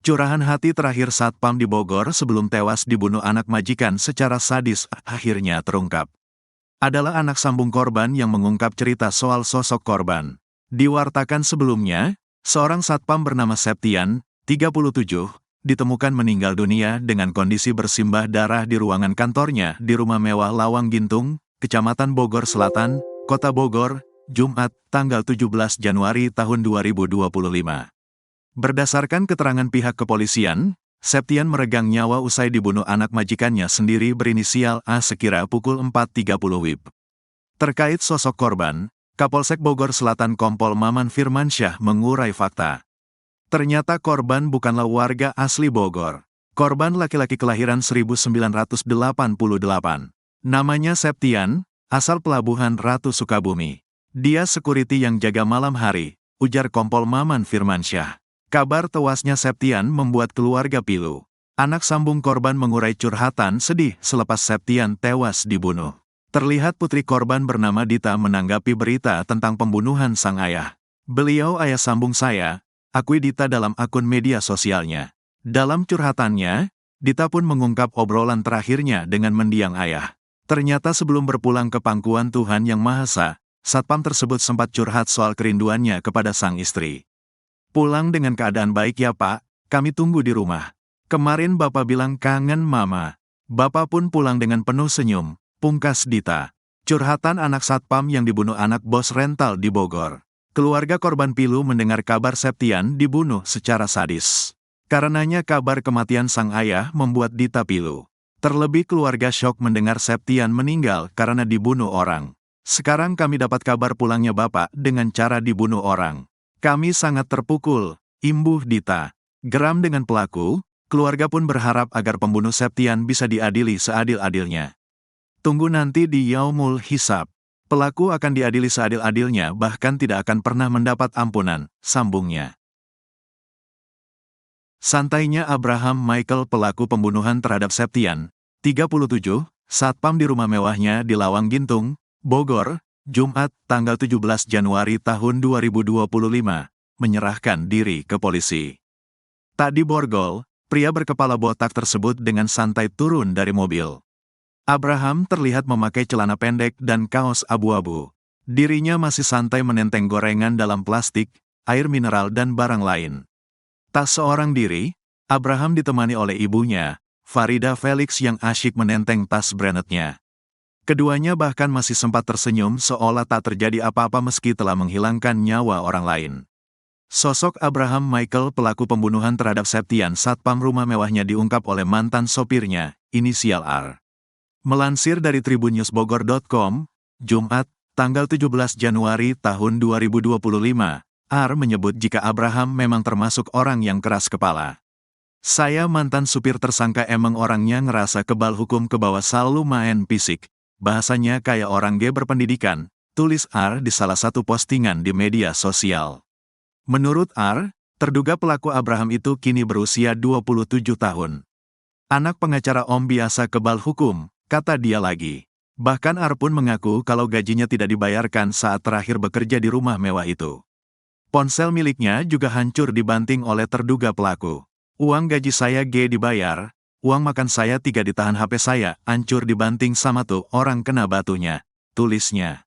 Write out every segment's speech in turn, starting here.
Curahan hati terakhir Satpam di Bogor sebelum tewas dibunuh anak majikan secara sadis akhirnya terungkap. Adalah anak sambung korban yang mengungkap cerita soal sosok korban. Diwartakan sebelumnya, seorang Satpam bernama Septian, 37, ditemukan meninggal dunia dengan kondisi bersimbah darah di ruangan kantornya di rumah mewah Lawang Gintung, Kecamatan Bogor Selatan, Kota Bogor, Jumat, tanggal 17 Januari tahun 2025. Berdasarkan keterangan pihak kepolisian, Septian meregang nyawa usai dibunuh anak majikannya sendiri berinisial A sekira pukul 4.30 WIB. Terkait sosok korban, Kapolsek Bogor Selatan Kompol Maman Firmansyah mengurai fakta. Ternyata korban bukanlah warga asli Bogor. Korban laki-laki kelahiran 1988. Namanya Septian, asal Pelabuhan Ratu Sukabumi. Dia security yang jaga malam hari, ujar Kompol Maman Firmansyah. Kabar tewasnya Septian membuat keluarga pilu. Anak sambung korban mengurai curhatan sedih selepas Septian tewas dibunuh. Terlihat putri korban bernama Dita menanggapi berita tentang pembunuhan sang ayah. Beliau ayah sambung saya, akui Dita dalam akun media sosialnya. Dalam curhatannya, Dita pun mengungkap obrolan terakhirnya dengan mendiang ayah. Ternyata sebelum berpulang ke pangkuan Tuhan Yang Maha Esa, Satpam tersebut sempat curhat soal kerinduannya kepada sang istri. Pulang dengan keadaan baik ya Pak, kami tunggu di rumah. Kemarin Bapak bilang kangen Mama. Bapak pun pulang dengan penuh senyum, pungkas Dita. Curhatan anak Satpam yang dibunuh anak bos rental di Bogor. Keluarga korban pilu mendengar kabar Septian dibunuh secara sadis. Karenanya kabar kematian sang ayah membuat Dita pilu. Terlebih keluarga syok mendengar Septian meninggal karena dibunuh orang. Sekarang kami dapat kabar pulangnya Bapak dengan cara dibunuh orang. Kami sangat terpukul, imbuh Dita. Geram dengan pelaku, keluarga pun berharap agar pembunuh Septian bisa diadili seadil-adilnya. Tunggu nanti di Yaumul Hisab. Pelaku akan diadili seadil-adilnya bahkan tidak akan pernah mendapat ampunan, sambungnya. Santainya Abraham Michael pelaku pembunuhan terhadap Septian, 37, Satpam di rumah mewahnya di Lawang Gintung, Bogor, Jumat, tanggal 17 Januari tahun 2025, menyerahkan diri ke polisi. Tak diborgol, pria berkepala botak tersebut dengan santai turun dari mobil. Abraham terlihat memakai celana pendek dan kaos abu-abu. Dirinya masih santai menenteng gorengan dalam plastik, air mineral dan barang lain. Tak seorang diri, Abraham ditemani oleh ibunya, Farida Felix yang asyik menenteng tas brandednya. Keduanya bahkan masih sempat tersenyum seolah tak terjadi apa-apa meski telah menghilangkan nyawa orang lain. Sosok Abraham Michael pelaku pembunuhan terhadap Septian Satpam rumah mewahnya diungkap oleh mantan sopirnya, inisial R. Melansir dari tribunnewsbogor.com, Jumat, tanggal 17 Januari tahun 2025, R menyebut jika Abraham memang termasuk orang yang keras kepala. Saya mantan supir tersangka emang orangnya ngerasa kebal hukum ke bawah selalu main fisik. Bahasanya kayak orang G berpendidikan, tulis R di salah satu postingan di media sosial. Menurut R, terduga pelaku Abraham itu kini berusia 27 tahun. Anak pengacara Om biasa kebal hukum, kata dia lagi. Bahkan R pun mengaku kalau gajinya tidak dibayarkan saat terakhir bekerja di rumah mewah itu. Ponsel miliknya juga hancur dibanting oleh terduga pelaku. Uang gaji saya G dibayar. Uang makan saya 3 ditahan HP saya, hancur dibanting sama tuh orang kena batunya, tulisnya.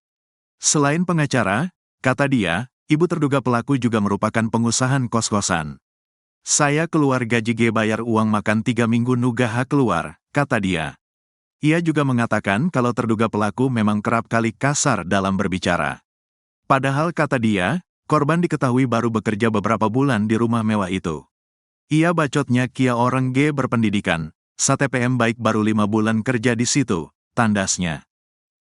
Selain pengacara, kata dia, ibu terduga pelaku juga merupakan pengusaha kos-kosan. Saya keluar gaji G bayar uang makan 3 minggu nugaha keluar, kata dia. Ia juga mengatakan kalau terduga pelaku memang kerap kali kasar dalam berbicara. Padahal kata dia, korban diketahui baru bekerja beberapa bulan di rumah mewah itu. Ia bacotnya kia orang G berpendidikan, STPM baik baru 5 bulan kerja di situ, tandasnya.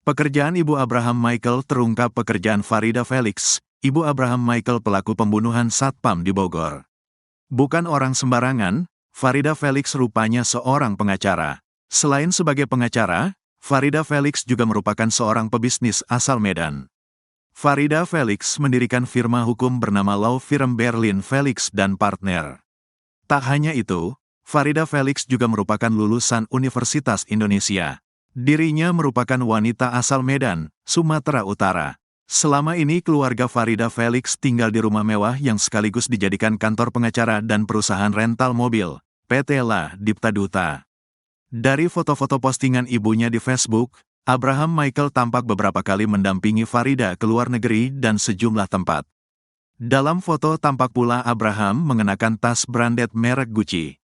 Pekerjaan Ibu Abraham Michael terungkap pekerjaan Farida Felix, Ibu Abraham Michael pelaku pembunuhan Satpam di Bogor. Bukan orang sembarangan, Farida Felix rupanya seorang pengacara. Selain sebagai pengacara, Farida Felix juga merupakan seorang pebisnis asal Medan. Farida Felix mendirikan firma hukum bernama Law Firm Berlin Felix dan Partner. Tak hanya itu, Farida Felix juga merupakan lulusan Universitas Indonesia. Dirinya merupakan wanita asal Medan, Sumatera Utara. Selama ini keluarga Farida Felix tinggal di rumah mewah yang sekaligus dijadikan kantor pengacara dan perusahaan rental mobil, PT La Dipta Duta. Dari foto-foto postingan ibunya di Facebook, Abraham Michael tampak beberapa kali mendampingi Farida ke luar negeri dan sejumlah tempat. Dalam foto tampak pula Abraham mengenakan tas branded merek Gucci.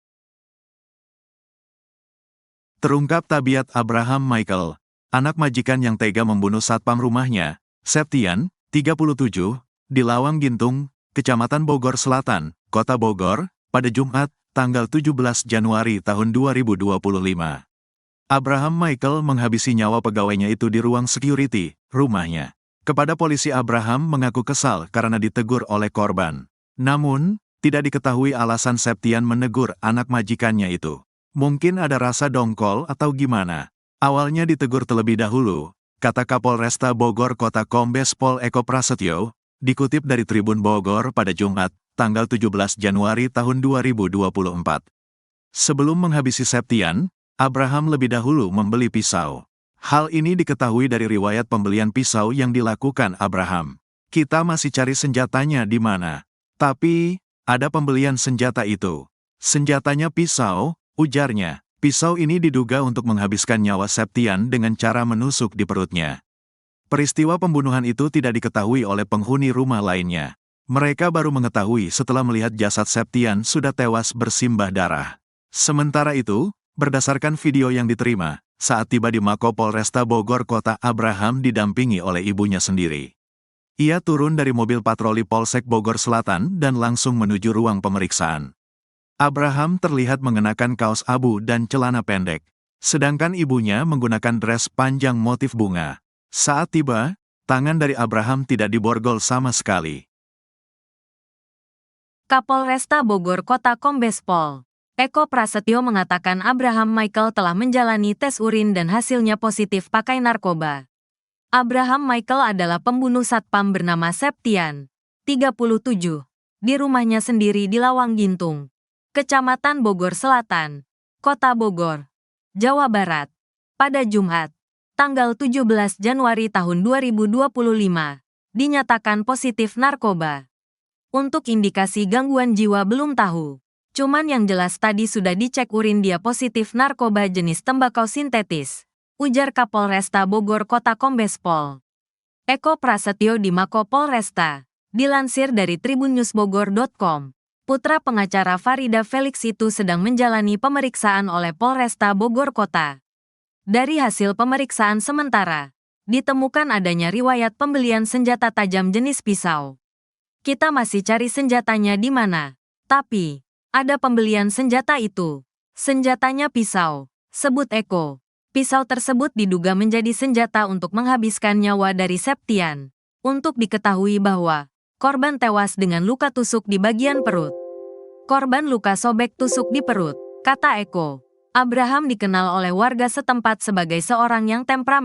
Terungkap tabiat Abraham Michael, anak majikan yang tega membunuh satpam rumahnya, Septian, 37, di Lawang Gintung, Kecamatan Bogor Selatan, Kota Bogor, pada Jumat, tanggal 17 Januari tahun 2025. Abraham Michael menghabisi nyawa pegawainya itu di ruang security, rumahnya. Kepada polisi Abraham mengaku kesal karena ditegur oleh korban. Namun, tidak diketahui alasan Septian menegur anak majikannya itu. Mungkin ada rasa dongkol atau gimana. Awalnya ditegur terlebih dahulu, kata Kapolresta Bogor Kota Kombes Pol Eko Prasetyo, dikutip dari Tribun Bogor pada Jumat, tanggal 17 Januari tahun 2024. Sebelum menghabisi Septian, Abraham lebih dahulu membeli pisau. Hal ini diketahui dari riwayat pembelian pisau yang dilakukan Abraham. Kita masih cari senjatanya di mana. Tapi, ada pembelian senjata itu. Senjatanya pisau, ujarnya. Pisau ini diduga untuk menghabiskan nyawa Septian dengan cara menusuk di perutnya. Peristiwa pembunuhan itu tidak diketahui oleh penghuni rumah lainnya. Mereka baru mengetahui setelah melihat jasad Septian sudah tewas bersimbah darah. Sementara itu, berdasarkan video yang diterima, saat tiba di Mako Polresta Bogor Kota, Abraham didampingi oleh ibunya sendiri. Ia turun dari mobil patroli Polsek Bogor Selatan dan langsung menuju ruang pemeriksaan. Abraham terlihat mengenakan kaos abu dan celana pendek, sedangkan ibunya menggunakan dress panjang motif bunga. Saat tiba, tangan dari Abraham tidak diborgol sama sekali. Kapolresta Bogor Kota Kombes Pol Eko Prasetyo mengatakan Abraham Michael telah menjalani tes urin dan hasilnya positif pakai narkoba. Abraham Michael adalah pembunuh satpam bernama Septian, 37, di rumahnya sendiri di Lawang Gintung, Kecamatan Bogor Selatan, Kota Bogor, Jawa Barat, pada Jumat, tanggal 17 Januari tahun 2025, dinyatakan positif narkoba. Untuk indikasi gangguan jiwa belum tahu, cuman yang jelas tadi sudah dicek urin dia positif narkoba jenis tembakau sintetis, ujar Kapolresta Bogor Kota Kombes Pol Eko Prasetyo di Mako Polresta. Dilansir dari tribunnews.bogor.com. Putra pengacara Farida Felix itu sedang menjalani pemeriksaan oleh Polresta Bogor Kota. Dari hasil pemeriksaan sementara, ditemukan adanya riwayat pembelian senjata tajam jenis pisau. Kita masih cari senjatanya di mana. Tapi, ada pembelian senjata itu. Senjatanya pisau, sebut Eko. Pisau tersebut diduga menjadi senjata untuk menghabiskan nyawa dari Septian. Untuk diketahui bahwa korban tewas dengan luka tusuk di bagian perut. Korban luka sobek tusuk di perut, kata Eko. Abraham dikenal oleh warga setempat sebagai seorang yang temperamen.